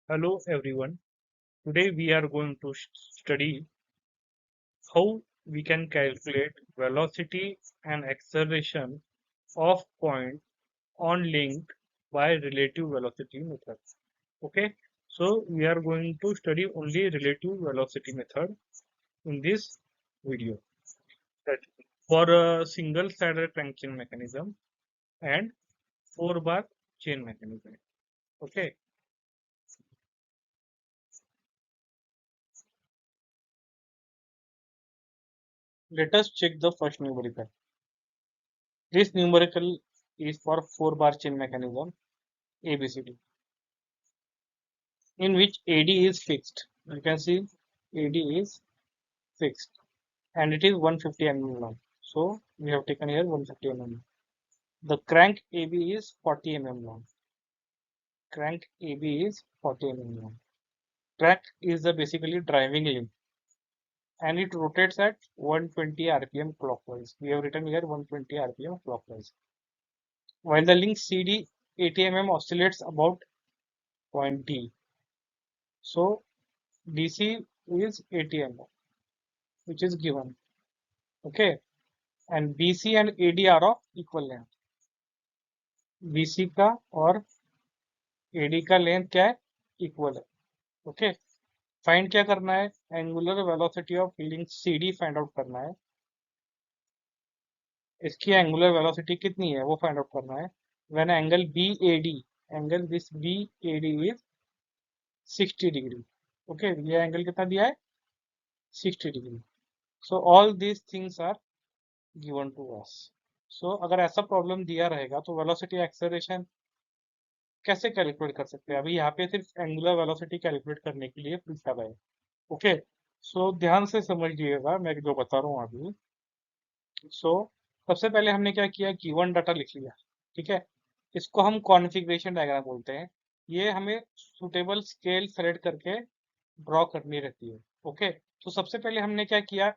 Hello everyone. Today we are going to study how we can calculate velocity and acceleration of point on link by relative velocity method. Okay, so we are going to study only relative velocity method in this video. That for a single sided crank chain mechanism and 4-bar chain mechanism. Okay, let us check the first numerical. This numerical is for 4-bar chain mechanism ABCD, in which AD is fixed. You can see AD is fixed and it is 150 mm long. So we have taken here 150 mm. The crank AB is 40 mm long. Crank AB is 40 mm long. Crank is the basically driving link and it rotates at 120 rpm clockwise. We have written here 120 rpm clockwise. While the link CD 80 mm oscillates about point D. So DC is 80 mm, which is given. Okay, and BC and AD are of equal length. BC का और AD का length क्या है? Equal है. Okay, find क्या करना है? Angular velocity of link CD find out करना है. इसकी एंगुलर वेलोसिटी कितनी है वो फाइंड आउट करना है. When angle this BAD is 60 degree. Okay, ये एंगल कितना दिया है? 60 degree. So all these things are given to us. So अगर ऐसा प्रॉब्लम दिया रहेगा तो वेलोसिटी एक्सेलरेशन कैसे कैलकुलेट कर सकते हैं? अभी यहाँ पे सिर्फ एंगुलर वेलोसिटी कैलकुलेट करने के लिए पूछा गया है. ओके, सो ध्यान से समझिएगा मैं जो बता रहा हूँ अभी. सो सबसे पहले हमने क्या किया? गिवन डाटा लिख लिया. ठीक है, इसको हम कॉन्फ़िगरेशन डायग्राम बोलते हैं. ये हमें सुटेबल स्केल सेलेक्ट करके ड्रॉ करनी रहती है. ओके, तो सबसे पहले हमने क्या किया?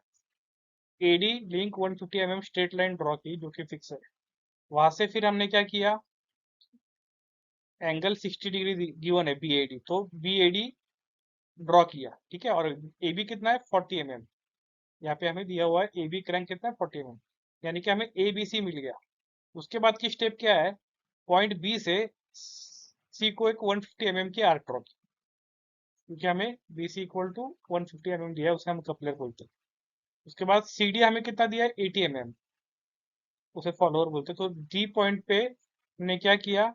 AD link 150 mm straight line draw की जो कि फिक्स है. वहां से फिर हमने क्या किया? एंगल 60 डिग्री गिवन है BAD, तो BAD ड्रॉ किया. ठीक है, और AB कितना है? 40 mm. यहाँ पे हमें दिया हुआ है AB क्रैंक कितना है? 40 mm. यानी कि हमें ABC मिल गया. उसके बाद की स्टेप क्या है? पॉइंट B से C को एक 150 mm की आर्क ड्रॉ की, क्योंकि हमें BC इक्वल टू 150 mm दिया है, उसे हम कपलर बोलते हैं. उसके बाद CD हमें कितना दिया है? 80 mm, उसे फॉलोअर बोलते हैं. तो D पॉइंट पे हमने क्या किया?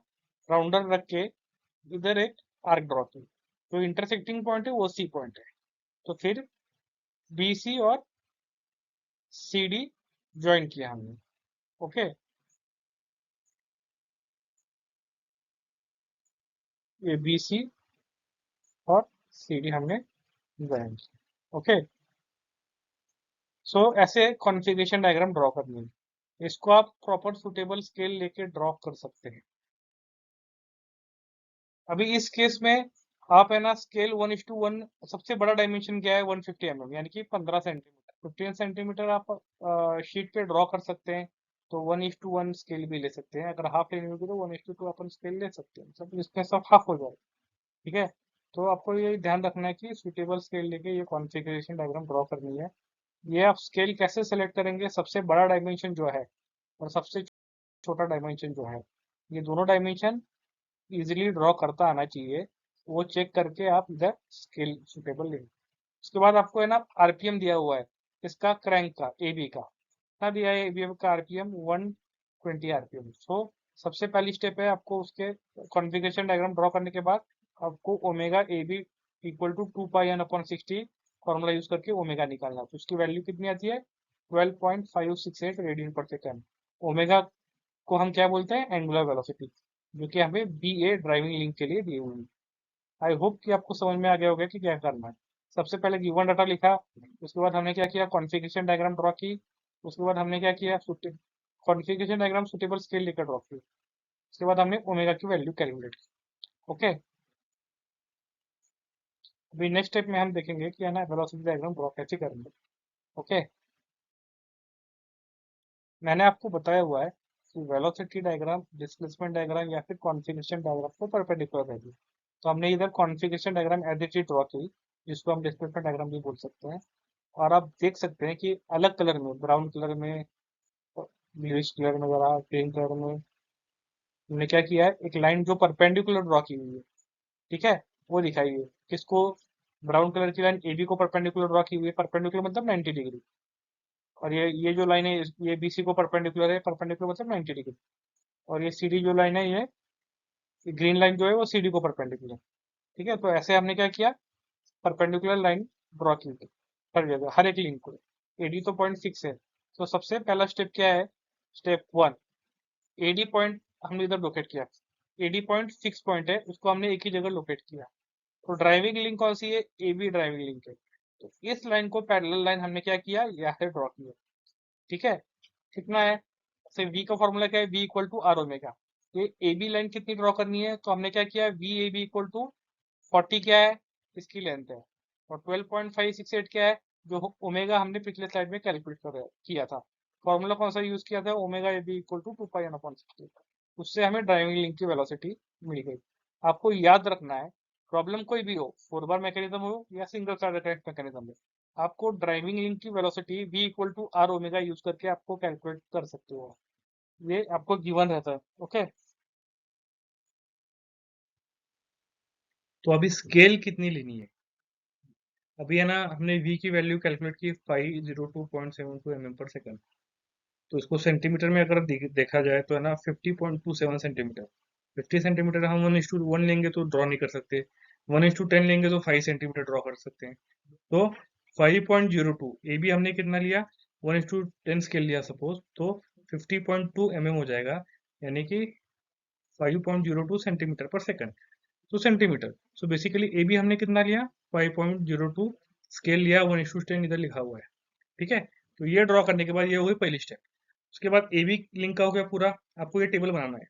राउंडर रख के इधर एक आर्क ड्रॉ की. तो इंटरसेक्टिंग पॉइंट है वो C पॉइंट है. तो फिर BC और CD ज्वाइन किया हमने. ओके, ये BC और CD हमने ज्वाइन किया. ओके, सो ऐसे कॉन्फ़िगरेशन डायग्राम ड्रॉ करनी है. इसको आप प्रॉपर सुटेबल स्केल लेके ड्रॉ कर सकते हैं. अभी इस केस में आप है ना स्केल 1:1, सबसे बड़ा डायमेंशन क्या है? 150 mm, यानी कि 15 सेंटीमीटर. 15 सेंटीमीटर आप शीट पे ड्रॉ कर सकते हैं. तो 1:1 स्केल भी ले सकते हैं. अगर हाफ लेनी होगी तो 1:2 अपन स्केल ले सकते हैं. सब इसमें सब हाफ हो जाए. ठीक है, तो आपको ये ध्यान रखना है कि सुटेबल स्केल लेके ये कॉन्फ़िगरेशन डायग्राम ड्रॉ करनी है. ये आप स्केल कैसे सेलेक्ट करेंगे? सबसे बड़ा डायमेंशन जो है और सबसे छोटा डायमेंशन जो है, ये दोनों डायमेंशन इजीली ड्रॉ करता आना चाहिए. वो चेक करके आप इधर स्केल सुटेबल लेंगे. उसके बाद आपको है ना आरपीएम दिया हुआ है इसका, क्रैंक का, एबी का कितना दिया है? एबी का आरपीएम 120 आरपीएम. सो सबसे पहली स्टेप है आपको उसके कॉन्फ़िगरेशन डायग्राम ड्रॉ करने के बाद आपको omega AB equal to 2πn/60 formula use करके ओमेगा निकालना. तो उसकी वैल्यू कितनी आती है? 12.568 रेडियन पर सेकेंड. ओमेगा को हम क्या बोलते हैं? एंगुलर वेलोसिटी, जो कि हमें BA ड्राइविंग लिंक के लिए दी हुई है. आई होप कि आपको समझ में आ गया होगा कि क्या करना है. सबसे पहले गिवन डाटा लिखा, उसके बाद हमने क्या किया? कॉन्फ़िगरेशन डायग्राम ड्रॉ की. उसके बाद हमने क्या किया? कॉन्फ़िगरेशन डायग्राम सुटेबल स्केल लेकर ड्रॉ की. उसके बाद हमने ओमेगा की वैल्यू कैलकुलेट की. ओके, अभी नेक्स्ट स्टेप में हम देखेंगे कि है ना वेलोसिटी डायग्राम ड्रॉ कैसे करेंगे. ओके, मैंने आपको बताया हुआ है कि वेलोसिटी डायग्राम डिस्प्लेसमेंट डायग्राम या फिर कॉन्फ़िगरेशन डायग्राम को परपेंडिकुलर रहेगी. तो हमने इधर configuration diagram as it is draw की, जिसको हम डिस्क्रिप्शन डायग्राम भी बोल सकते हैं। और आप देख सकते हैं कि अलग कलर में, ब्राउन कलर में, ब्लूइश कलर में, जरा ग्रीन कलर में, हमने क्या किया है, एक लाइन जो परपेंडिकुलर ड्रॉ की हुई है, ठीक है, वो दिखाई है। किसको? ब्राउन कलर की लाइन AB को परपेंडिकुलर ड्रॉ की हुई है, परपेंडिकुलर मतलब 90 डिग्री। और ये जो लाइन है, ये BC को परपेंडिकुलर है, परपेंडिकुलर मतलब 90 डिग्री। और ये CD जो लाइन है, ये ग्रीन लाइन जो है वो CD को परपेंडिकुलर। ठीक है, तो ऐसे हमने क्या किया, परपेंडिकुलर लाइन ड्रॉ की थी हर जगह, हर एक लिंक को। AD तो 0.6 है, तो सबसे पहला स्टेप क्या है? स्टेप 1, AD पॉइंट हमने इधर लोकेट किया। AD पॉइंट फिक्स पॉइंट है, उसको हमने एक ही जगह लोकेट किया। तो ड्राइविंग लिंक कौन सी है? AB ड्राइविंग लिंक है। तो इस लाइन को, पैरेलल लाइन हमने क्या किया, यहाँ से ड्रॉ किया। ठीक है, कितना है? से V का फॉर्मूला क्या है? V equal to R omega. ये AB लाइन कितनी ड्रॉ करनी है? तो हमने क्या किया, VAB इक्वल टू 40 क्या है, इसकी लेंथ है, और 12.568 क्या है, जो ओमेगा हमने पिछले स्लाइड में कैलकुलेट किया था। फॉर्मूला कौन सा यूज किया था? Omega A B equal to 2 pi n/60। उससे हमें ड्राइविंग लिंक की वेलोसिटी मिल गई। आपको याद रखना है, प्रॉब्लम कोई भी हो, 4 बार मैकेनिज्म हो या सिंगल साइड मैकेनिज्म हो, आपको ड्राइविंग लिंक की velocity V equal to R omega use करके आपको कैलकुलेट कर सकते हो। ये आपको गिवन रहता है। ओके, तो अभी स्केल कितनी लेनी है? अभी है ना, हमने V की वैल्यू कैलकुलेट की 502.72 mm/s। तो इसको सेंटीमीटर में अगर देखा जाए तो है ना 50.27 सेंटीमीटर। 50 सेंटीमीटर हम 1:1 लेंगे तो ड्रॉ नहीं कर सकते, 1:10 लेंगे तो 5 सेंटीमीटर ड्रॉ कर सकते हैं। तो 5.02, ए बी हमने कितना लिया, 1:10 स्केल लिया सपोज, तो 50.2 mm हो जाएगा, यानी कि 5.02 सेंटीमीटर पर सेकंड। तो centimetre, so basically A B हमने कितना लिया, 5.02 स्केल लिया, 1:10 इधर लिखा हुआ है। ठीक है, तो ये ड्रॉ करने के बाद ये हो गई पहली स्टेप। उसके बाद ए बी लिंक का हो गया पूरा। आपको ये टेबल बनाना है,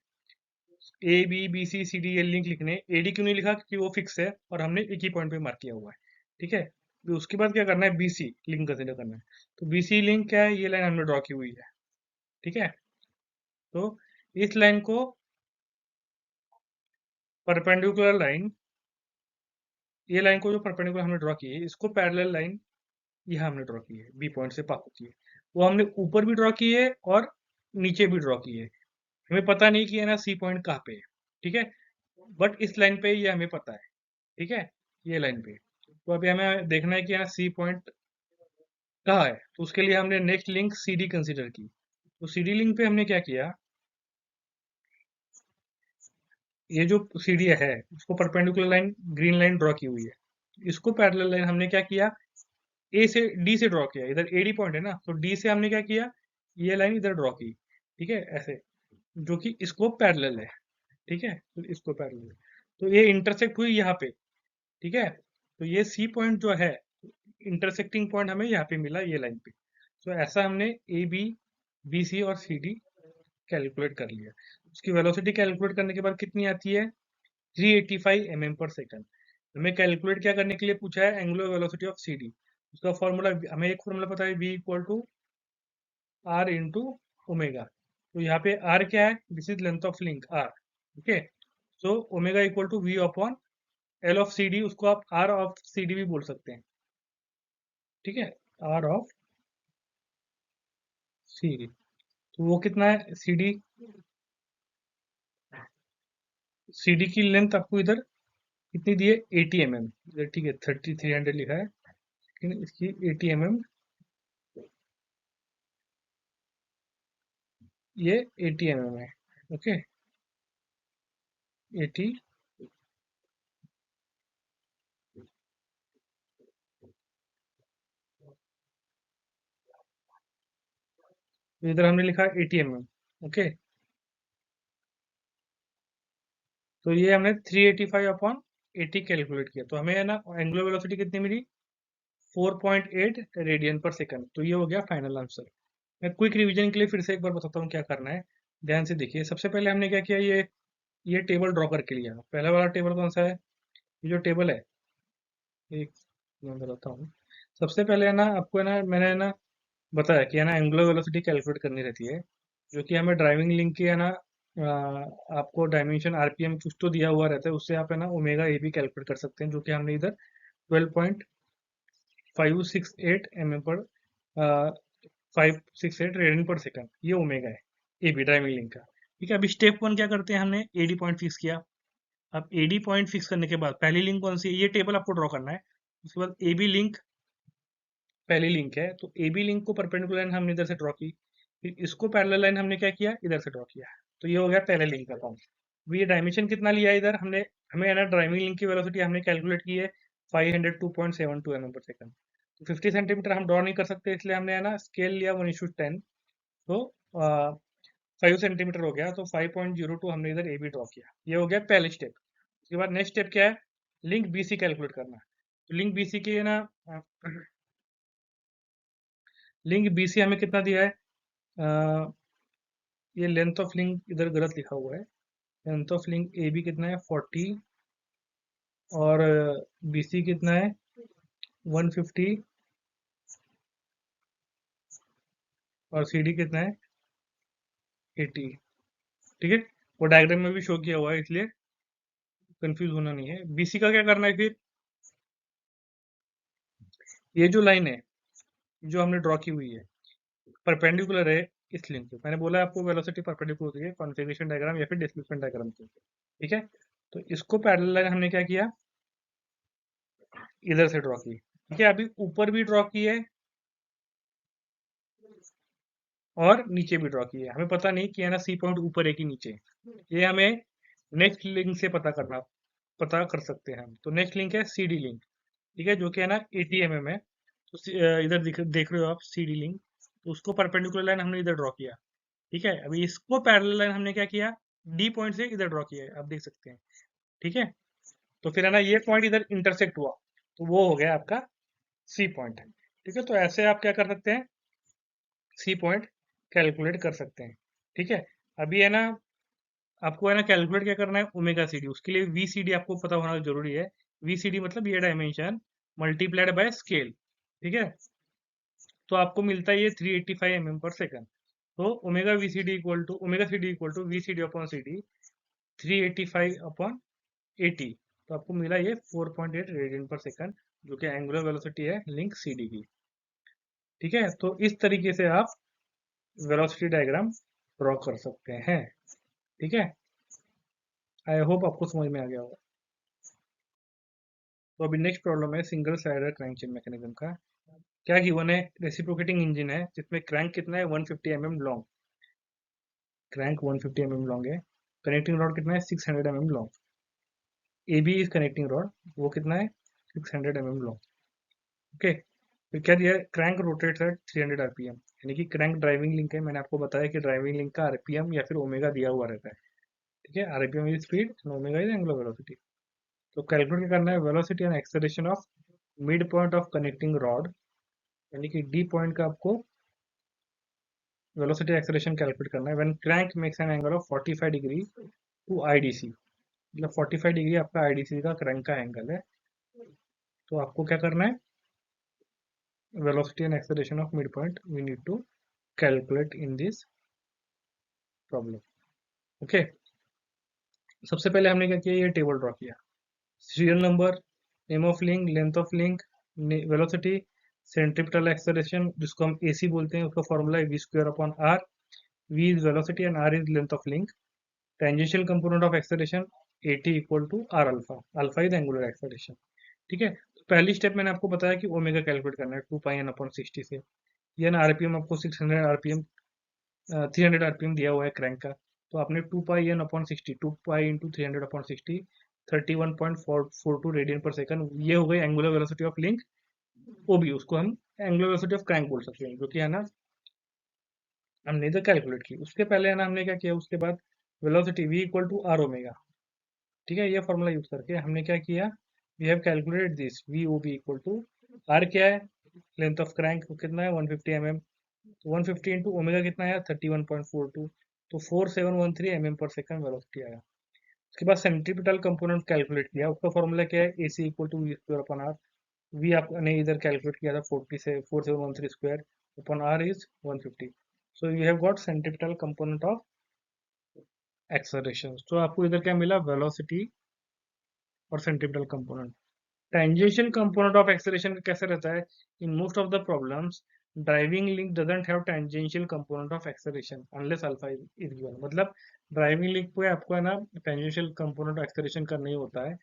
A B B C C D ये लिंक लिखने। ए डी क्यों नहीं लिखा? क्योंकि वो फिक्स है और हमने एक ही पॉइंट पे मार्क किया हुआ है। ठीक है, तो उसके बाद क्या करना है, BC लिंक कंसिडर करना है। तो BC लिंक क्या है, ये लाइन हमने ड्रॉ की हुई है। ठीक है, तो इस लाइन को परपेंडिकुलर लाइन, ये लाइन को जो परपेंडिकुलर हमने ड्रॉ की है, इसको पैरेलल लाइन यह हमने ड्रॉ की है, बी पॉइंट से पास होती है। वो हमने ऊपर भी ड्रॉ की है और नीचे भी ड्रॉ की है। हमें पता नहीं कि है ना सी पॉइंट कहाँ पे है। ठीक है, बट इस लाइन पे ये हमें पता है। ठीक है, ये लाइन पे। तो अभी हमें देखना है कि यहाँ सी पॉइंट कहाँ है, तो उसके लिए हमने नेक्स्ट लिंक CD कंसीडर की। तो CD लिंक पे हमने क्या किया, ये जो CD है उसको perpendicular line, green line draw की हुई है। इसको पैरेलल लाइन हमने क्या किया, A से D से ड्रॉ किया। इधर AD पॉइंट है ना, तो D से हमने क्या किया, ये लाइन इधर ड्रॉ की। ठीक है, ऐसे, जो कि इसको पैरेलल है। ठीक है, तो इसको पैरेलल है, तो ये इंटरसेक्ट हुई यहाँ पे। ठीक है, तो ये सी पॉइंट जो है, इंटरसेक्टिंग पॉइंट हमें यहाँ पे मिला, ये लाइन पे। तो ऐसा हमने AB BC और CD कैलकुलेट कर लिया। उसकी वेलोसिटी कैलकुलेट करने के बाद कितनी आती है, 385 mm/s। हमें कैलकुलेट क्या करने के लिए पूछा है, एंगुलर वेलोसिटी ऑफ CD। उसका फॉर्मूला, हमें एक फॉर्मूला पता है, V equal to R into omega. तो यहाँ पे R क्या है, this is length of link R। Okay, so omega equal to V upon L of CD, उसको आप R ऑफ CD भी बोल सकते हैं। ठीक है, R ऑफ CD, तो वो कितना है, CD की लेंथ आपको इधर कितनी दी है, 80 mm। ठीक है, 3300 लिखा है, लेकिन इसकी 80 mm, ये 80 mm है। ओके, 80। इधर हमने लिखा 80 mm। ओके, तो ये हमने 385/80 कैलकुलेट किया, तो हमें है ना एंगुलर वेलोसिटी कितनी मिली, 4.8 रेडियन पर सेकंड। तो ये हो गया फाइनल आंसर। मैं क्विक रिवीजन के लिए फिर से एक बार बताता हूँ क्या करना है, ध्यान से देखिए। सबसे पहले हमने क्या किया, ये टेबल ड्रॉ करके लिया। पहला वाला टेबल कौन सा है, ये जो टेबल है, एक मैं बताता हूँ। सबसे पहले है ना, आपको है ना, मैंने है ना बताया कि है ना एंगुलर वेलोसिटी कैलकुलेट करनी रहती है, जो कि हमें ड्राइविंग लिंक की है ना आपको डायमेंशन आरपीएम कुछ तो दिया हुआ रहता है, उससे आप है ना ओमेगा ए भी कैलकुलेट कर सकते हैं, जो कि हमने इधर 12.568 mm पर 568 रेडियन पर सेकंड, ये ओमेगा है ए बी ड्राइविंग लिंक का। ठीक है, अभी स्टेप वन क्या करते हैं, हमने एडी पॉइंट फिक्स किया। अब एडी पॉइंट फिक्स करने के बाद पहली लिंक कौन सी है, ये टेबल आपको ड्रॉ करना है। उसके बाद ए बी लिंक पहली लिंक है, तो ए बी लिंक को परपेंडिकुलर लाइन हमने इधर से ड्रॉ की, फिर इसको पैरेलल लाइन हमने क्या किया, इधर से ड्रॉ किया। तो ये हो गया पहले लिंक का फॉर्म। अब ये डायमेंशन कितना लिया है इधर हमने, हमें है ना ड्राइविंग लिंक की वेलोसिटी हमने कैलकुलेट की है 502.72 mm पर सेकंड। तो 50 सेंटीमीटर हम ड्रॉ नहीं कर सकते, इसलिए हमने है ना स्केल लिया 1:10। तो 5 सेंटीमीटर हो गया, तो 5.02 हमने इधर ए बी ड्रॉ किया। ये हो गया पहले स्टेप। उसके बाद नेक्स्ट स्टेप क्या है, लिंक बी सी कैलकुलेट करना। तो लिंक बी सी की है ना, लिंक बी सी हमें कितना दिया है, ये लेंथ ऑफ लिंक इधर गलत लिखा हुआ है। Length of link A B कितना है 40, और बी सी कितना है 150, और सी डी कितना है 80। ठीक है, वो डायग्राम में भी शो किया हुआ है, इसलिए कंफ्यूज होना नहीं है। बीसी का क्या करना है फिर, ये जो लाइन है जो हमने ड्रॉ की हुई है परपेंडिकुलर है इस लिंक पे। मैंने बोला आपको वेलोसिटी परपेंडिकुलर होती है कॉन्फ़िगरेशन डायग्राम या फिर डिस्प्लेसमेंट डायग्राम से। ठीक है, तो इसको पैरेलल लाइन हमने क्या किया, इधर से ड्रॉ की। ठीक है, अभी ऊपर भी ड्रॉ की है और नीचे भी ड्रॉ की है। हमें पता नहीं कि है ना सी पॉइंट ऊपर है कि नीचे, ये हमें नेक्स्ट लिंक से पता कर सकते हैं हम। तो नेक्स्ट लिंक है सी डी लिंक। ठीक है, जो कि है ना 80 mm है। तो इधर देख रहे हो आप सी डी लिंक, तो उसको परपेंडिकुलर लाइन हमने इधर ड्रॉ किया। ठीक है, अभी इसको पैरेलल लाइन हमने क्या किया, डी पॉइंट से इधर ड्रॉ किया है, आप देख सकते हैं। ठीक है, तो फिर है ना ये पॉइंट इधर इंटरसेक्ट हुआ, तो वो हो गया आपका सी पॉइंट। ठीक है, तो ऐसे आप क्या कर सकते हैं, सी पॉइंट कैलकुलेट कर सकते हैं। ठीक है, अभी है ना आपको है ना कैलकुलेट क्या करना है, ओमेगा सी डी। उसके लिए वी सी डी आपको पता होना जरूरी है। वी सी डी मतलब ये डायमेंशन मल्टीप्लाइड बाय स्केल। ठीक है, तो आपको मिलता है ये 385 mm पर सेकंड। तो omega V C D equal to omega C D equal to V C D upon C D 385 upon 80। तो आपको मिला ये 4.8 रेडियन पर सेकंड, जो कि एंगुलर वेलोसिटी है लिंक सी डी की। ठीक है, तो इस तरीके से आप वेलोसिटी डायग्राम ड्रॉ कर सकते हैं। ठीक है, आई होप आपको समझ में आ गया होगा। तो अभी नेक्स्ट प्रॉब्लम है single cider crank chain mechanism का। क्या गिवन है, रेसिप्रोकेटिंग इंजन है जिसमें क्रैंक कितना है 150 mm long, crank 150 mm long है। कनेक्टिंग रॉड कितना है 600 mm long. A B is connecting rod, वो कितना है 600 mm लॉन्ग। ओके, फिर क्या दिया है, क्रैंक रोटेट्स एट 300 आरपीएम, यानी कि क्रैंक ड्राइविंग लिंक है। मैंने आपको बताया कि ड्राइविंग लिंक का आरपीएम या फिर ओमेगा दिया हुआ रहता है। ठीक है, RPM is speed and omega is angular velocity. तो कैलकुलेट क्या करना है, velocity and acceleration of mid point of connecting rod, यानी कि डी पॉइंट का आपको वेलोसिटी एक्सेलरेशन कैलकुलेट करना है when crank makes an angle of 45 degree to IDC. मतलब 45 डिग्री आपका आईडीसी का क्रैंक का एंगल है। तो आपको क्या करना है, velocity and acceleration of midpoint we need to calculate in this problem. Okay, सबसे पहले हमने क्या किया, ये टेबल ड्रॉ किया। Serial number, name of link, length of link, velocity, centripetal acceleration जिसको हम एसी बोलते हैं, उसका फॉर्मूला है V square upon R. V is velocity and R is length of link. Tangential component of acceleration AT equal to R alpha, alpha is angular acceleration. ठीक है, तो पहली स्टेप मैंने आपको बताया कि ओमेगा कैलकुलेट करना है 2 पाई एन अपॉन 60 से। ये ना आरपीएम आपको 600 आरपीएम 300 आरपीएम दिया हुआ है क्रैंक का। तो आपने 2 पाई n upon 60, 2 pi into 300/60, 31.42 radian पर सेकंड, ये हो गई एंगुलर वेलोसिटी ऑफ लिंक ओबी। उसको हम एंगुलर वेलोसिटी ऑफ क्रैंक बोल सकते हैं, जो कि है ना हमने इधर कैलकुलेट की। उसके पहले है ना हमने क्या किया, उसके बाद velocity v equal to R omega. ठीक है, ये फॉर्मूला यूज करके हमने क्या किया, we have calculated this V O B equal to R क्या है, लेंथ ऑफ क्रैंक कितना है 150 mm। तो 150 इंटू ओमेगा कितना आया 31.42, तो 4713 mm पर सेकंड वेलोसिटी आया। उसके बाद सेंट्रीपिटल कंपोनेंट कैलकुलेट किया, उसका फॉर्मूला क्या है, A C equal to V square upon R. V आपने इधर कैलकुलेट किया था 40 से 4713 square upon R is 150। So you have got centripetal component of acceleration. तो आपको इधर क्या मिला, वेलोसिटी और centimetre component. Tangential component of acceleration कैसे रहता है, in most of the problems driving link doesn't have tangential component of acceleration unless alpha is given. मतलब ड्राइविंग लिंक पे आपको है ना टेंजेंशियल कंपोनेंट ऑफ एक्सेलरेशन करना ही होता है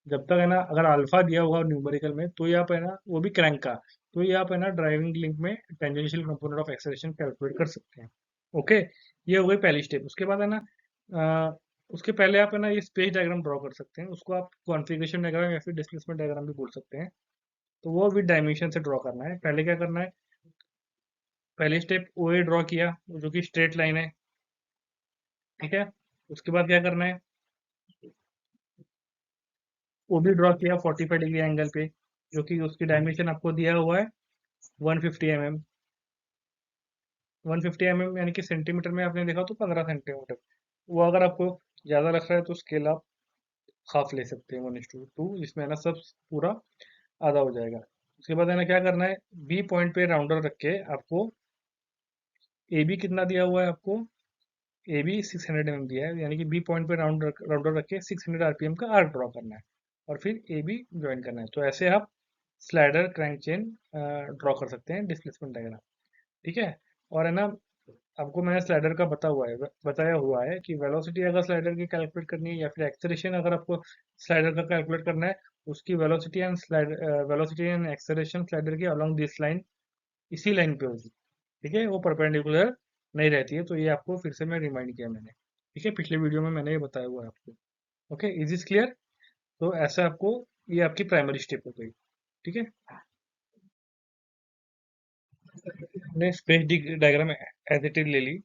जब तक है ना, अगर अल्फा दिया हुआ न्यूमेरिकल में तो ये आप है ना, वो भी क्रैंक का, तो ये आप है ना ड्राइविंग लिंक में tangential component of acceleration calculate कर सकते हैं। ओके, ये हो गई पहली स्टेप। उसके बाद है ना उसके पहले आप है ना ये स्पेस डायग्राम ड्रॉ कर सकते हैं, उसको आप कॉन्फ़िगरेशन डायग्राम या फिर डिस्प्लेसमेंट डायग्राम भी बोल सकते हैं। तो वो विद डायमेंशन से ड्रॉ करना है। पहले क्या करना है, पहले स्टेप ओ ए ड्रॉ किया जो कि स्ट्रेट लाइन है, ठीक है। उसके बाद क्या करना है, ओ बी ड्रॉ किया 45 डिग्री एंगल पे, जो कि उसकी डायमेंशन आपको दिया हुआ है 150 mm। 150 mm यानी कि सेंटीमीटर में आपने देखा तो 15 सेंटीमीटर। वो अगर आपको ज़्यादा लग रहा है तो स्केल आप हाफ ले सकते हैं, 1:2, जिसमें है ना सब पूरा आधा हो जाएगा। उसके बाद है ना क्या करना है, बी पॉइंट पे राउंडर रख के आपको ए बी कितना दिया हुआ है आपको, ए बी 600 mm दिया है, यानी कि बी पॉइंट पे राउंडर रख के 600 RPM का आर्क ड्रॉ करना है और फिर ए बी ज्वाइन करना है। तो ऐसे आप स्लाइडर क्रैंक चेन ड्रॉ कर सकते हैं डिस्प्लेसमेंट डायग्राम, ठीक है। और है ना आपको मैंने स्लाइडर का बताया हुआ है कि वेलोसिटी अगर स्लाइडर की कैलकुलेट करनी है या फिर एक्सेलरेशन अगर आपको स्लाइडर का कैलकुलेट करना है, उसकी वेलोसिटी एंड एक्सेलरेशन स्लाइडर की अलोंग दिस लाइन, इसी लाइन पे होगी, ठीक है। वो परपेंडिकुलर नहीं रहती है। तो ये आपको फिर से मैं रिमाइंड किया मैंने, ठीक है, पिछले वीडियो में मैंने ये बताया हुआ है आपको। Okay, is is clear. तो ऐसा आपको, ये आपकी प्राइमरी स्टेप हो गई, ठीक है। हमने space diagram as it is ले ली,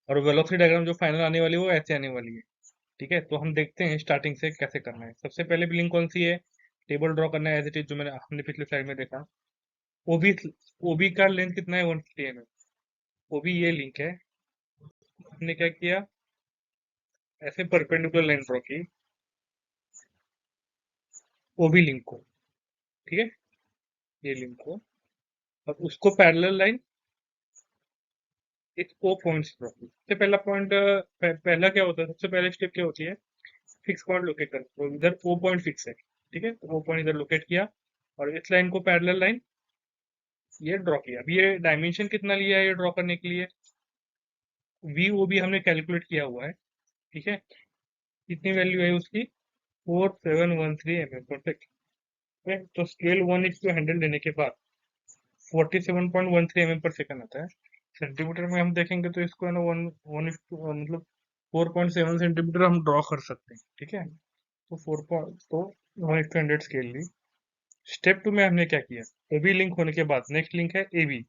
और वेलोसिटी डायग्राम जो फाइनल आने वाली है वो ऐसे आने वाली है, ठीक है। तो हम देखते हैं स्टार्टिंग से कैसे करना है। सबसे पहले लिंक कौन सी है, टेबल ड्रॉ करना है एज इट इज, जो मैंने हमने पिछले स्लाइड में देखा। ओबी ओबी का लेंथ कितना है, 150 mm। ओबी ये लिंक है। हमने क्या किया, ऐसे परपेंडिकुलर लाइन ड्रॉ की ओबी लिंक को, ठीक है, ये लिंक को, और उसको पैरेलल लाइन इस ओ पॉइंट ड्रॉ की। सबसे पहला पॉइंट, पहला क्या होता है, सबसे पहले स्टेप क्या होती है, फिक्स पॉइंट लोकेट करना। तो इधर ओ पॉइंट फिक्स है, ठीक है, तो ओ पॉइंट इधर लोकेट किया और इस लाइन को पैरेलल लाइन ये ड्रॉ किया। अब ये डायमेंशन कितना लिया है ये ड्रॉ करने के लिए, वी ओ भी हमने कैलकुलेट किया हुआ है, ठीक है। कितनी वैल्यू है उसकी, 4713 mm, परफेक्ट है। तो स्केल 1:100 लेने के बाद 47.13 mm पर सेकंड आता है। सेंटीमीटर में हम देखेंगे तो इसको है ना वन वन मतलब 4.7 सेंटीमीटर हम ड्रॉ कर सकते हैं, ठीक है। तो 1:100 स्केल ली। स्टेप 2 में हमने क्या किया, ए बी लिंक होने के बाद नेक्स्ट लिंक है ए बी।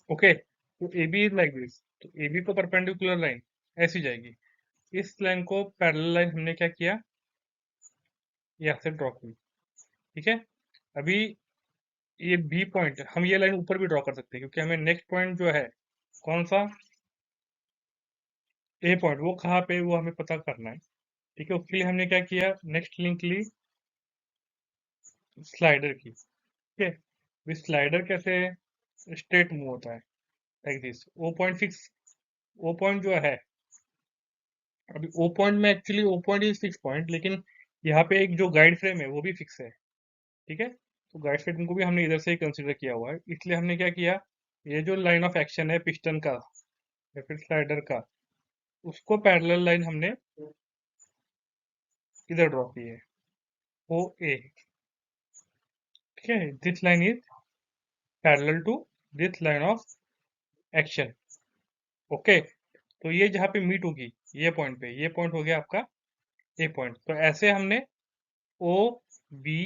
ओके, तो A B is like this, तो ए बी को परपेंडिकुलर लाइन ऐसी जाएगी। इस लाइन को पैरेलल लाइन हमने क्या किया, यहाँ से ड्रॉ की, ठीक है। अभी ये बी पॉइंट, हम ये लाइन ऊपर भी ड्रॉ कर सकते हैं क्योंकि हमें नेक्स्ट पॉइंट जो है कौन सा, ए पॉइंट, वो कहाँ पे वो हमें पता करना है, ठीक है। उसके लिए हमने क्या किया, नेक्स्ट लिंक ली स्लाइडर की, ठीक है। स्लाइडर कैसे स्ट्रेट मूव होता है, like this, O point fix, O point जो है, अभी ओ पॉइंट में actually O point is fix point, लेकिन यहाँ पे एक जो गाइड फ्रेम है वो भी फिक्स है, ठीक है। तो गाइड फ्रेम को भी हमने इधर से ही कंसिडर किया हुआ है, इसलिए हमने क्या किया, ये जो लाइन ऑफ एक्शन है पिस्टन का या फिर स्लाइडर का, उसको पैरेलल लाइन हमने इधर ड्रॉ की है, ओ ए, ठीक है। This line is parallel to this line of action. Okay, तो ये जहाँ पे मीट होगी ये पॉइंट पे, ये पॉइंट हो गया आपका ए पॉइंट। तो ऐसे हमने ओ बी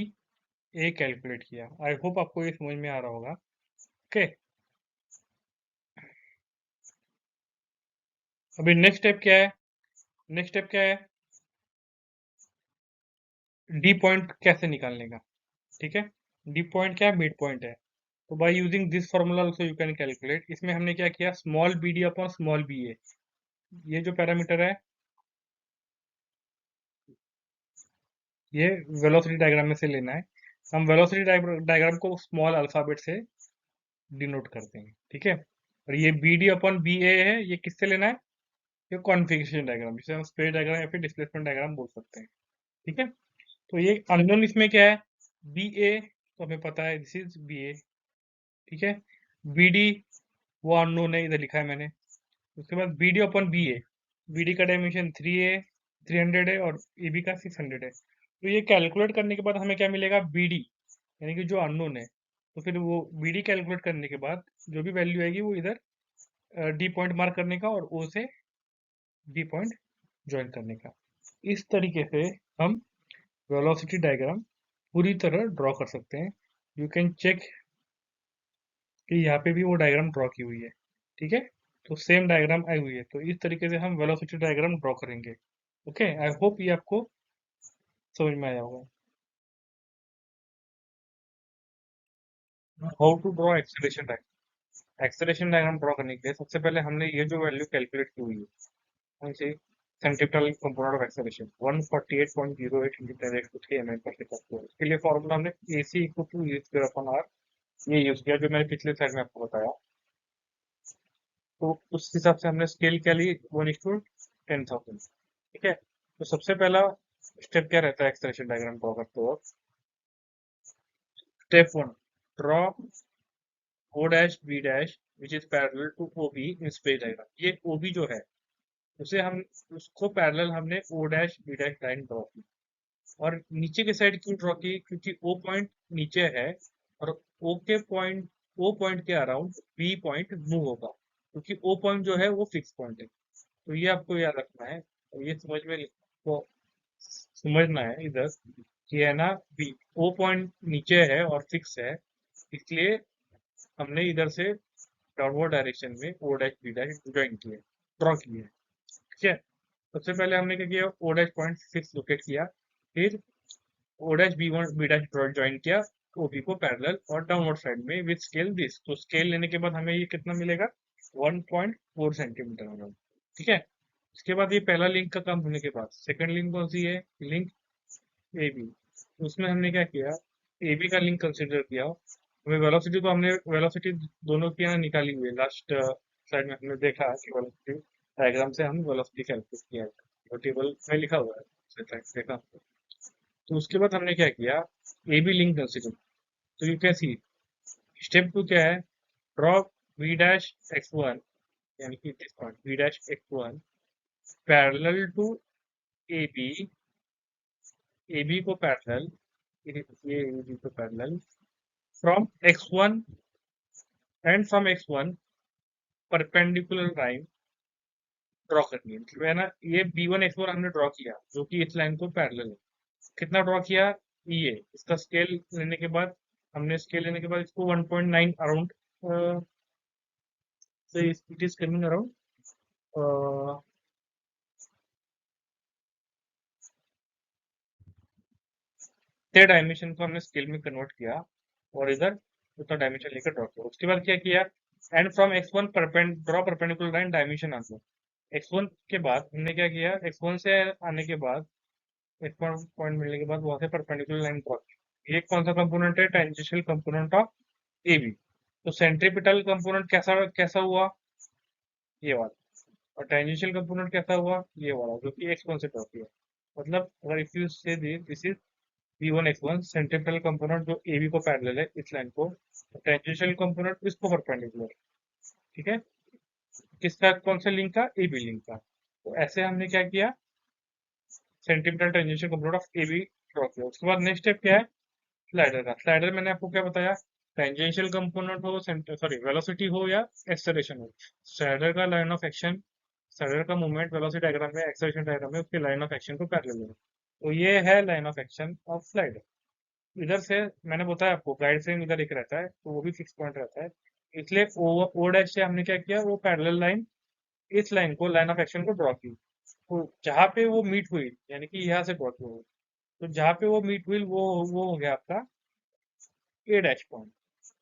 ए कैलकुलेट किया। आई होप आपको ये समझ में आ रहा होगा। ओके, अभी नेक्स्ट स्टेप क्या है, नेक्स्ट स्टेप क्या है, डी पॉइंट कैसे निकालने का, ठीक है। डी पॉइंट क्या है, मिड पॉइंट है। तो by using this formula also you can calculate. इसमें हमने क्या किया, small B D upon small B A, ये जो पैरामीटर है ये वेलोसिटी डायग्राम में से लेना है। हम वेलोसिटी डायग्राम को स्मॉल अल्फाबेट से डिनोट करते हैं, ठीक है। और ये बी डी अपॉन बी ए है, ये किससे लेना है, ये कॉन्फ़िगरेशन डायग्राम, जिसे हम स्पेस डायग्राम या फिर डिस्प्लेसमेंट डायग्राम बोल सकते हैं। ठीक है, तो ये अननोन इसमें क्या है, बी ए, तो हमें पता है दिस इज बी ए। ठीक है, बी डी वो अननोन है, इधर लिखा है मैंने। उसके बाद B D upon B A, B D का डायमेंशन 3A 300 है और ए बी का 600 है। तो ये कैलकुलेट करने के बाद हमें क्या मिलेगा, बी डी, यानी कि जो अननोन है। तो फिर वो बी डी कैलकुलेट करने के बाद जो भी वैल्यू आएगी वो इधर डी पॉइंट मार्क करने का और ओ से डी पॉइंट ज्वाइन करने का। इस तरीके से हम वेलोसिटी डायग्राम पूरी तरह ड्रॉ कर सकते हैं। यू कैन चेक कि यहाँ पे भी वो डायग्राम ड्रॉ की हुई है। ठीक है, तो सेम डायग्राम आई हुई है, तो इस तरीके से हम वेलोसिटी डायग्राम ड्रॉ करेंगे। ओके, आई होप ये आपको समझ में आया होगा। How to draw acceleration diagram. Acceleration diagram draw करने के लिए सबसे पहले हमने ये जो वैल्यू कैलकुलेट की हुई है, कौन सी, centripetal component of acceleration 148.08 into 10⁻³ mm पर सेकंड। इसके लिए फॉर्मूला हमने AC equal to u square upon r ये यूज किया, जो मैंने पिछले स्लाइड में आपको बताया। तो उस हिसाब से हमने स्केल क्या ली, 1:10,000। ठीक है, तो सबसे पहला स्टेप क्या रहता है एक्सप्रेशन डायग्राम ड्रॉ करते वक्त। Step 1, draw O dash B dash which is parallel to O B in space diagram. ये ओ बी जो है उसे हम, उसको पैरेलल हमने O dash B dash line draw की। और नीचे के साइड क्यों ड्रॉ की, क्योंकि ओ पॉइंट नीचे है और ओ के पॉइंट, ओ पॉइंट के अराउंड बी पॉइंट मूव होगा, क्योंकि ओ पॉइंट जो है वो फिक्स पॉइंट है। तो ये आपको याद रखना है और ये को समझना है इधर कि है ना, बी ओ पॉइंट नीचे है और फिक्स है, इसलिए हमने इधर से डाउनवर्ड डायरेक्शन में O dash B dash join किए, ड्रॉ किए। ठीक है, सबसे पहले हमने क्या किया, O dash point fix locate किया, फिर O dash B one B dash join किया ओबी को पैरेलल और डाउनवर्ड साइड में विद स्केल दिस। तो स्केल लेने के बाद हमें ये कितना मिलेगा, 1.4 सेंटीमीटर होगा। ठीक है, इसके बाद ये पहला लिंक का काम होने के बाद सेकंड लिंक कौन सी है, लिंक ए बी। उसमें हमने क्या किया, ए बी का लिंक कंसिडर किया। हमें वेलोसिटी, तो हमने वेलोसिटी दोनों की यहाँ निकाली हुई है, लास्ट स्लाइड में हमने देखा कि वेलोसिटी डायग्राम से हम वेलोसिटी कैलकुलेट किया है, वो टेबल में लिखा हुआ है, देखा। तो उसके बाद हमने क्या किया, ए बी लिंक कंसिडर। तो यू कैन सी स्टेप 2 क्या है, draw B dash X one, यानी कि this point B dash X one parallel to A B, A B को पैरेलल, ये ए बी को parallel from X one and from X one perpendicular line draw करनी है। मतलब है ना, ये बी वन एक्स वन हमने ड्रॉ किया जो कि इस लाइन को पैरेलल है। कितना ड्रॉ किया, ये इसका स्केल लेने के बाद, हमने स्केल लेने के बाद इसको 1.9 around, so it is coming around uh, थे डायमेंशन को हमने स्केल में कन्वर्ट किया और इधर उतना डायमेंशन लेकर ड्रॉ किया। उसके बाद क्या किया, and from X one draw perpendicular line dimension answer. X one के बाद हमने क्या किया, एक्स वन से आने के बाद एक्स वन पॉइंट मिलने के बाद वहां से परपेंडिकुलर लाइन ड्रॉ की। ये कौन सा कंपोनेंट है, tangential component of A B. तो सेंट्रीपिटल कंपोनेंट कैसा कैसा हुआ, ये वाला। और टेंजेंशियल कंपोनेंट कैसा हुआ, ये वाला, जो कि एक्स वन से ड्रॉ किया। मतलब अगर if you say this is B one X one, centripetal component जो ए बी को पैरेलल है इस लाइन को, टेंजेंशियल कंपोनेंट इसको परपेंडिकुलर। ठीक है, किसका, कौन सा लिंक का, ए बी लिंक का। तो ऐसे हमने क्या किया, centripetal tangential component of A B draw किया। उसके बाद नेक्स्ट स्टेप क्या है, स्लाइडर का। स्लाइडर मैंने आपको क्या बताया, टेंजेंशियल कंपोनेंट हो, सॉरी वेलोसिटी हो या एक्सेलरेशन हो, स्लाइडर का लाइन ऑफ एक्शन, स्लाइडर का मूवमेंट वेलोसिटी डायग्राम में, एक्सेलरेशन डायग्राम में उसके लाइन ऑफ एक्शन को पैरेलल है। तो ये है line of action of slider. इधर से मैंने बताया आपको गाइड फ्रेम इधर एक रहता है, तो वो भी फिक्स पॉइंट रहता है, इसलिए ओ डैश से हमने क्या किया, वो पैरेलल लाइन, इस लाइन को, लाइन ऑफ एक्शन को ड्रॉ की। तो जहाँ पे वो मीट हुई, यानी कि यहाँ से ड्रॉ किया, तो जहाँ पे वो मीट हुई वो हो गया आपका ए डैश पॉइंट।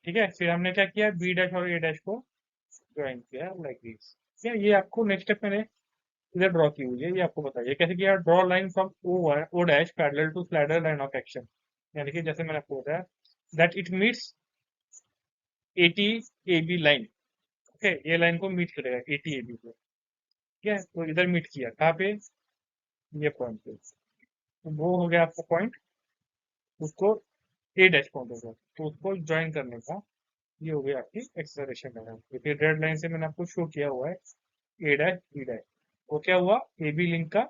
ठीक है, फिर हमने क्या किया, बी डैश और ए डैश को ज्वाइन किया लाइक दिस। ठीक है, ये आपको नेक्स्ट स्टेप मैंने इधर ड्रॉ की हुई है, ये आपको बताइए कैसे किया, draw line from O dash parallel to slider line of action. यानी कि जैसे मैंने आपको बताया that it meets 80 AB line. Okay, ये लाइन को मीट करेगा 80 AB को। ठीक है, तो इधर मीट किया कहाँ पे, ये पॉइंट पे, तो वो हो गया आपका पॉइंट, उसको ए डैश पॉइंट होगा, तो उसको ज्वाइन करने का ये हो गया आपकी एक्सेलरेशन डायग्राम। क्योंकि रेड लाइन से मैंने आपको शो किया हुआ है ए डैश बी डैश, वो क्या हुआ, ए बी लिंक का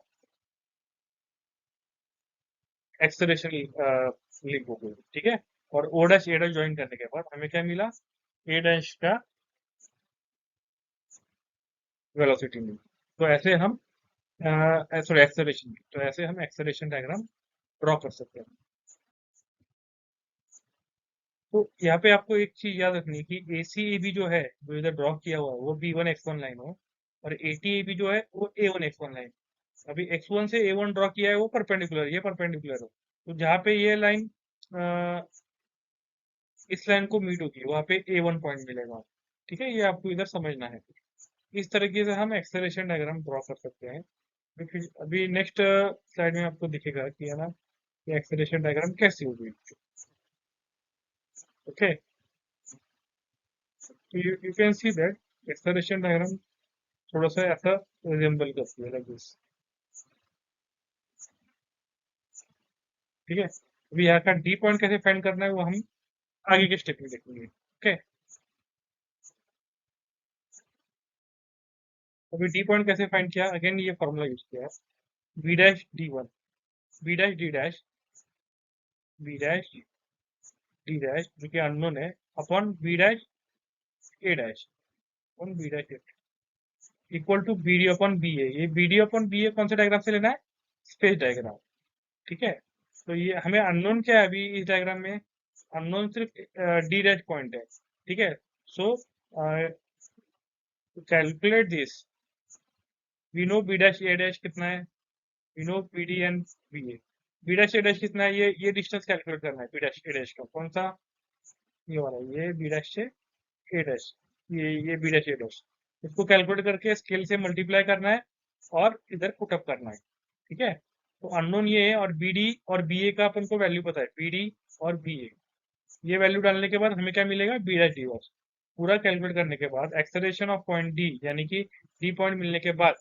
एक्सेलरेशन लिंक हो गई, ठीक है। और O dash A dash join करने के बाद हमें क्या मिला, ए डैश का वेलोसिटी मिली। तो ऐसे हम सॉरी एक्सेलरेशन, तो ऐसे हम एक्सेलरेशन डायग्राम ड्रॉ कर सकते हैं। तो यहाँ पे आपको एक चीज याद रखनी है कि ए सी ए बी जो है, जो इधर ड्रॉ किया हुआ है, वो B one X one line हो, और ए टी ए बी जो है वो A one X one line. अभी एक्स वन से ए वन ड्रॉ किया है, वो परपेंडिकुलर, ये परपेंडिकुलर हो, तो जहाँ पे ये लाइन इस लाइन को मीट होगी वहां पे ए वन पॉइंट मिलेगा। ठीक है, ये आपको इधर समझना है। इस तरीके से हम एक्सेलरेशन डायग्राम ड्रॉ कर सकते हैं। अभी नेक्स्ट स्लाइड में आपको दिखेगा कि है ना, ये एक्सेलरेशन डायग्राम कैसी होगी। ओके, तो you can see that acceleration diagram थोड़ा सा ऐसा रिजेंबल करती है, लाइक दिस। ठीक है, अभी यहाँ का डी पॉइंट कैसे फाइंड करना है वो हम आगे के स्टेप में देखेंगे। ओके, अभी डी पॉइंट कैसे फाइंड किया, अगेन ये फॉर्मूला यूज किया है, B dash D one, B dash D dash, B dash D dash जो कि अननोन है, upon B dash A dash, upon B dash A equal to B D upon B A. ये B D upon B A कौन से diagram से लेना है, space diagram. ठीक है, तो ये हमें अननोन क्या है अभी इस डायग्राम में, अननोन सिर्फ डी डैश पॉइंट है। ठीक है, so calculate this, we know B dash A dash कितना है, we know B D and B A. B dash A dash कितना है, ये डिस्टेंस कैलकुलेट करना है बी डैश ए डैश का, कौन सा, ये वाला, ये बी डैश से ए डैश, ये बी डैश ए डैश, इसको कैलकुलेट करके स्केल से मल्टीप्लाई करना है और इधर पुटअप करना है। ठीक है, तो अननोन ये है, और बी डी और बी ए का अपन को वैल्यू पता है, बी डी और बी ए, ये वैल्यू डालने के बाद हमें क्या मिलेगा, बी डैश डी वॉश। पूरा कैलकुलेट करने के बाद एक्सेलरेशन ऑफ पॉइंट डी, यानी कि डी पॉइंट मिलने के बाद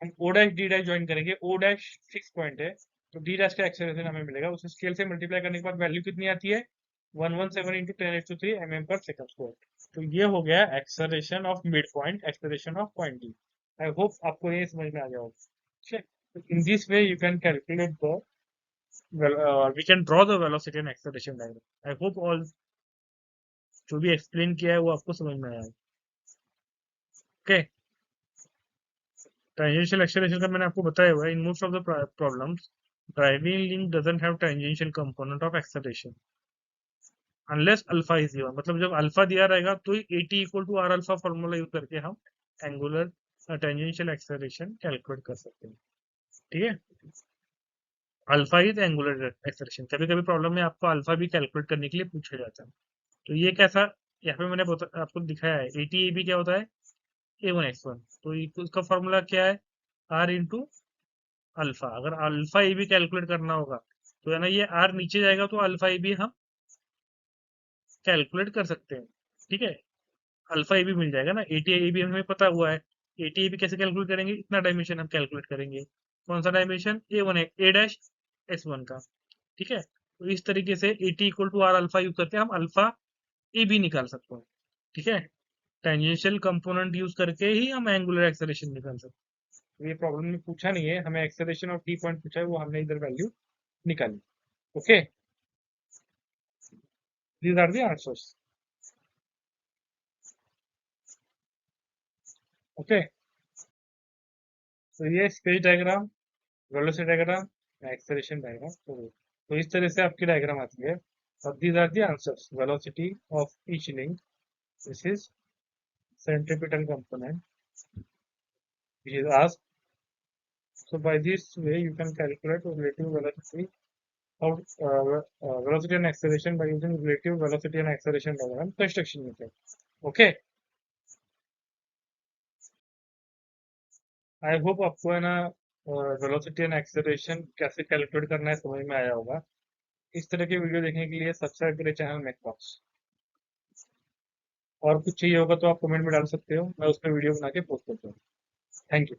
हम O dash D dash join करेंगे, ओ डैश फिक्स पॉइंट है, तो डी डैश का एक्सेलरेशन हमें मिलेगा, उसे स्केल से मल्टीप्लाई करने के बाद वैल्यू कितनी आती है, 117 इंटू 10⁻³ mm पर सेकंड स्क्वायर। तो ये हो गया acceleration of mid point, acceleration of point D. I hope आपको ये समझ में आ गया होगा। ठीक है, in this way you can calculate the, we can draw the velocity and acceleration diagram. I hope all जो भी एक्सप्लेन किया है वो आपको समझ में आया है। ओके, टेंजेंशियल एक्सेलरेशन का मैंने आपको बताया हुआ है, in most of the problems driving link doesn't have tangential component of acceleration unless alpha is given. मतलब जब अल्फा दिया रहेगा तो A T equal to R alpha formula use करके हम एंगुलर टेंजेंशियल एक्सेलरेशन कैलकुलेट कर सकते हैं। ठीक है, अल्फा इज एंगुलर एक्सेलरेशन। कभी कभी प्रॉब्लम में आपको अल्फा भी कैलकुलेट करने के लिए पूछा जाता है, तो ये कैसा, यहाँ पे मैंने आपको दिखाया है, ए टी ए बी क्या होता है, ए वन एक्स वन, तो उसका फॉर्मूला क्या है, आर इंटू अल्फा। अगर अल्फा ए बी कैलकुलेट करना होगा तो है ना, ये आर नीचे जाएगा तो अल्फा ए बी हम कैलकुलेट कर सकते हैं। ठीक है, अल्फा ए बी मिल जाएगा ना, एटी ए बी हमें पता हुआ है, एटी ए बी कैसे कैलकुलेट करेंगे, इतना डायमेंशन हम कैलकुलेट करेंगे, कौन सा dimension, A one A dash S one का। ठीक है, तो इस तरीके से A T equal to R alpha use करके हम अल्फा ए बी निकाल सकते हैं। ठीक है, टेंजेंशियल कंपोनेंट यूज करके ही हम एंगुलर एक्सेलरेशन निकाल सकते हैं। तो ये प्रॉब्लम में पूछा नहीं है, हमें एक्सेलरेशन ऑफ टी पॉइंट पूछा है, वो हमने इधर वैल्यू निकाली। Okay, these are the answers. Okay, तो ये space diagram, velocity diagram, acceleration diagram, तो इस तरह से आपकी डायग्राम आती है। और these are the answers, velocity of each link, this is centripetal component which is asked. So by this way you can calculate relative velocity of velocity and acceleration by using relative velocity and acceleration diagram construction method. Okay, I hope आपको है ना velocity and acceleration कैसे calculate करना है समझ में आया होगा। इस तरह की वीडियो देखने के लिए सब्सक्राइब करें चैनल मैथबॉक्स। और कुछ चाहिए होगा तो आप कमेंट में डाल सकते हो, मैं उस पर वीडियो बना के पोस्ट करता हूँ। Thank you.